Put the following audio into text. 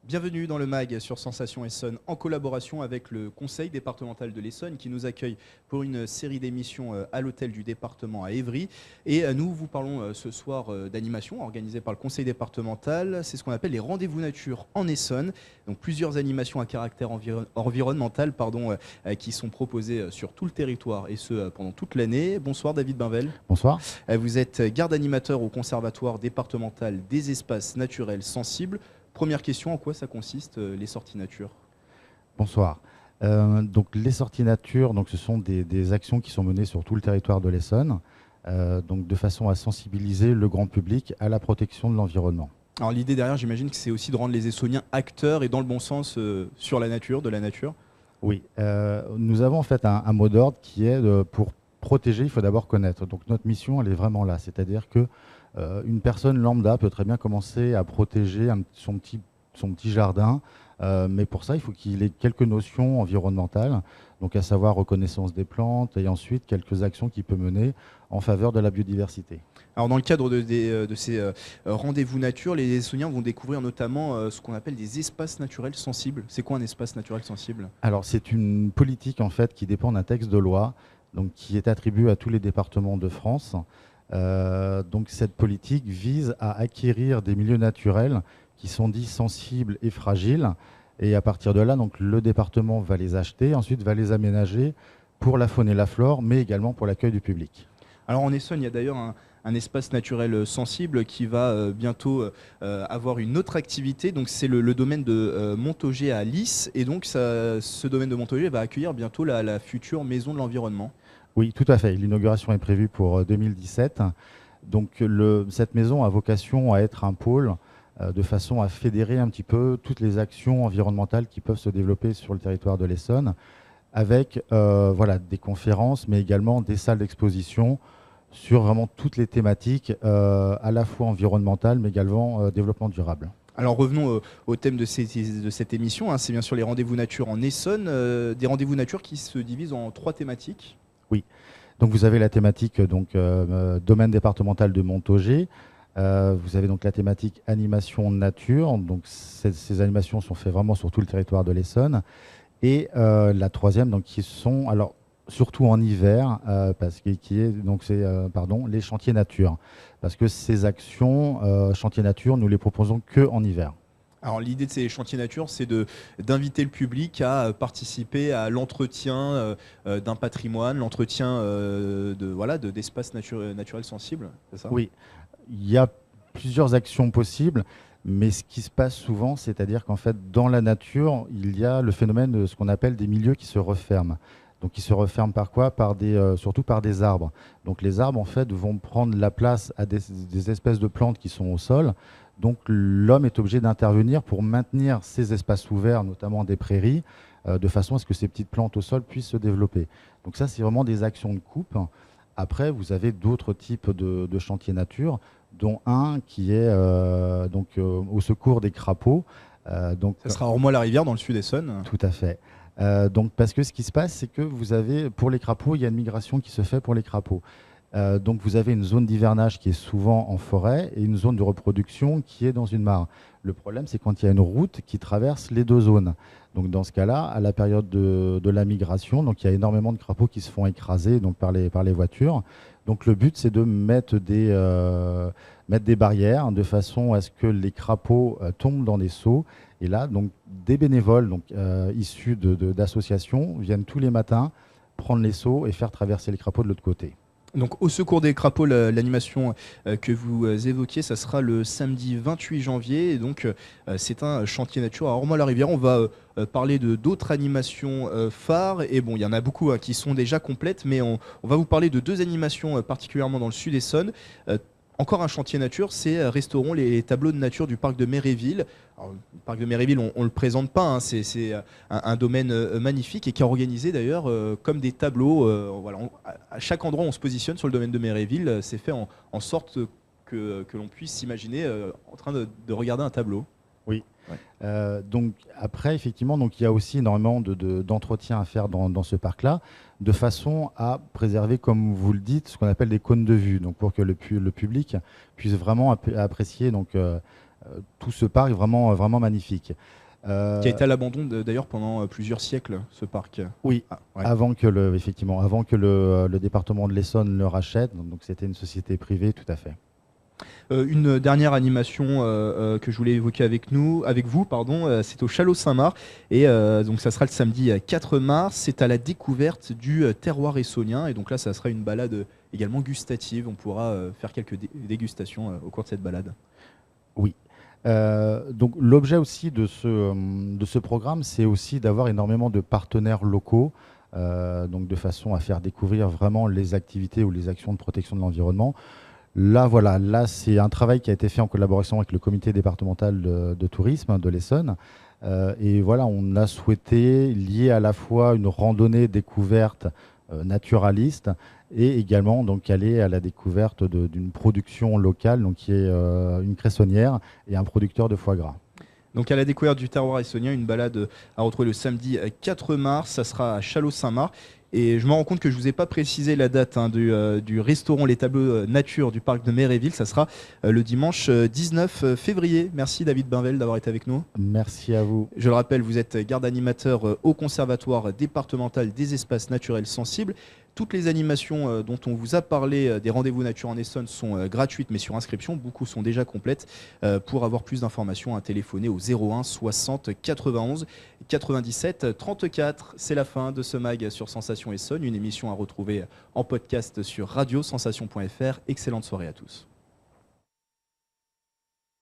Bienvenue dans le MAG sur Sensation Essonne en collaboration avec le Conseil départemental de l'Essonne qui nous accueille pour une série d'émissions à l'hôtel du département à Évry. Et nous vous parlons ce soir d'animation organisée par le Conseil départemental. C'est ce qu'on appelle les rendez-vous nature en Essonne. Donc plusieurs animations à caractère environnemental qui sont proposées sur tout le territoire et ce pendant toute l'année. Bonsoir David Bainvel. Bonsoir. Vous êtes garde animateur au Conservatoire départemental des espaces naturels sensibles. Première question, en quoi ça consiste les sorties nature? Bonsoir. Donc les sorties nature, donc ce sont des actions qui sont menées sur tout le territoire de l'Essonne, donc de façon à sensibiliser le grand public à la protection de l'environnement. Alors l'idée derrière, j'imagine que c'est aussi de rendre les Essonniens acteurs et dans le bon sens sur la nature, de la nature. Oui, nous avons en fait un mot d'ordre qui est pour protéger, il faut d'abord connaître. Donc notre mission, elle est vraiment là, c'est-à-dire que une personne lambda peut très bien commencer à protéger son petit jardin, mais pour ça, il faut qu'il ait quelques notions environnementales, donc à savoir reconnaissance des plantes et ensuite quelques actions qu'il peut mener en faveur de la biodiversité. Alors dans le cadre de ces rendez-vous nature, les Essonniens vont découvrir notamment ce qu'on appelle des espaces naturels sensibles. C'est quoi un espace naturel sensible? Alors c'est une politique en fait qui dépend d'un texte de loi, donc qui est attribué à tous les départements de France. Donc cette politique vise à acquérir des milieux naturels qui sont dits sensibles et fragiles. Et à partir de là, donc, le département va les acheter, ensuite va les aménager pour la faune et la flore, mais également pour l'accueil du public. Alors en Essonne, il y a d'ailleurs un espace naturel sensible qui va bientôt avoir une autre activité. Donc c'est le domaine de Montaugé à Lys. Et donc ce domaine de Montaugé va accueillir bientôt la future maison de l'environnement. Oui, tout à fait. L'inauguration est prévue pour 2017. Donc cette maison a vocation à être un pôle de façon à fédérer un petit peu toutes les actions environnementales qui peuvent se développer sur le territoire de l'Essonne, avec des conférences, mais également des salles d'exposition sur vraiment toutes les thématiques, à la fois environnementales, mais également développement durable. Alors revenons au thème de cette émission, hein. C'est bien sûr les rendez-vous nature en Essonne, des rendez-vous nature qui se divisent en 3 thématiques. Oui, donc vous avez la thématique domaine départemental de Montaugé. Vous avez donc la thématique animation nature. Donc ces animations sont faites vraiment sur tout le territoire de l'Essonne. Et la troisième, donc qui sont alors surtout en hiver, les chantiers nature, parce que ces actions chantiers nature, nous les proposons que en hiver. Alors l'idée de ces chantiers nature, c'est d'inviter le public à participer à l'entretien d'un patrimoine, l'entretien d'espaces naturels sensibles, c'est ça? Oui, il y a plusieurs actions possibles, mais ce qui se passe souvent, c'est-à-dire qu'en fait, dans la nature, il y a le phénomène de ce qu'on appelle des milieux qui se referment. Donc ils se referment par quoi? Surtout par des arbres. Donc les arbres, en fait, vont prendre la place à des espèces de plantes qui sont au sol. Donc l'homme est obligé d'intervenir pour maintenir ces espaces ouverts, notamment des prairies, de façon à ce que ces petites plantes au sol puissent se développer. Donc ça, c'est vraiment des actions de coupe. Après, vous avez d'autres types de chantiers nature, dont un qui est au secours des crapauds. Ça sera à Ormois-la-Rivière, dans le sud Essonne. Tout à fait. Parce que ce qui se passe, c'est que vous avez, pour les crapauds, il y a une migration qui se fait pour les crapauds. Donc vous avez une zone d'hivernage qui est souvent en forêt et une zone de reproduction qui est dans une mare. Le problème, c'est quand il y a une route qui traverse les deux zones. Donc dans ce cas-là, à la période de la migration, donc il y a énormément de crapauds qui se font écraser donc par les voitures. Donc le but, c'est de mettre des barrières de façon à ce que les crapauds tombent dans des seaux. Et là, donc des bénévoles issus d'associations viennent tous les matins prendre les seaux et faire traverser les crapauds de l'autre côté. Donc au secours des crapauds, l'animation que vous évoquiez, ça sera le samedi 28 janvier. Et donc c'est un chantier nature à Ormois-la-Rivière. On va parler d'autres animations phares. Et bon, il y en a beaucoup qui sont déjà complètes, mais on va vous parler de 2 animations particulièrement dans le sud Essonne. Encore un chantier nature, c'est restaurons les tableaux de nature du parc de Méréville. Alors, le parc de Méréville, on ne le présente pas, hein, c'est un domaine magnifique et qui est organisé d'ailleurs comme des tableaux. À chaque endroit où on se positionne sur le domaine de Méréville, c'est fait en sorte que l'on puisse s'imaginer en train de regarder un tableau. Oui. Ouais. Donc après, effectivement, donc il y a aussi énormément d'entretien à faire dans ce parc-là, de façon à préserver, comme vous le dites, ce qu'on appelle des cônes de vue, donc pour que le public puisse vraiment apprécier tout ce parc vraiment, vraiment magnifique. Qui a été à l'abandon d'ailleurs pendant plusieurs siècles, ce parc. Oui, Ah, ouais. effectivement, avant que le département de l'Essonne le rachète, donc c'était une société privée, tout à fait. Une dernière animation que je voulais évoquer avec vous, pardon, c'est au Chalot Saint-Marc et donc ça sera le samedi 4 mars. C'est à la découverte du terroir essonien et donc là ça sera une balade également gustative. On pourra faire quelques dégustations au cours de cette balade. Oui. Donc l'objet aussi de ce programme, c'est aussi d'avoir énormément de partenaires locaux, donc de façon à faire découvrir vraiment les activités ou les actions de protection de l'environnement. Là, voilà, là, c'est un travail qui a été fait en collaboration avec le comité départemental de tourisme de l'Essonne. Et voilà, on a souhaité lier à la fois une randonnée découverte naturaliste et également donc aller à la découverte d'une production locale, donc qui est une cressonnière et un producteur de foie gras. Donc à la découverte du terroir essonien, une balade à retrouver le samedi 4 mars, ça sera à Chalot-Saint-Marc. Et je me rends compte que je ne vous ai pas précisé la date du restaurant Les Tableaux Nature du parc de Méréville. Ça sera le dimanche 19 février. Merci David Bainvel d'avoir été avec nous. Merci à vous. Je le rappelle, vous êtes garde animateur au Conservatoire départemental des espaces naturels sensibles. Toutes les animations dont on vous a parlé des rendez-vous nature en Essonne sont gratuites mais sur inscription. Beaucoup sont déjà complètes. Pour avoir plus d'informations, à téléphoner au 01 60 91 97 34. C'est la fin de ce mag sur Sensation Essonne, une émission à retrouver en podcast sur radiosensation.fr. Excellente soirée à tous.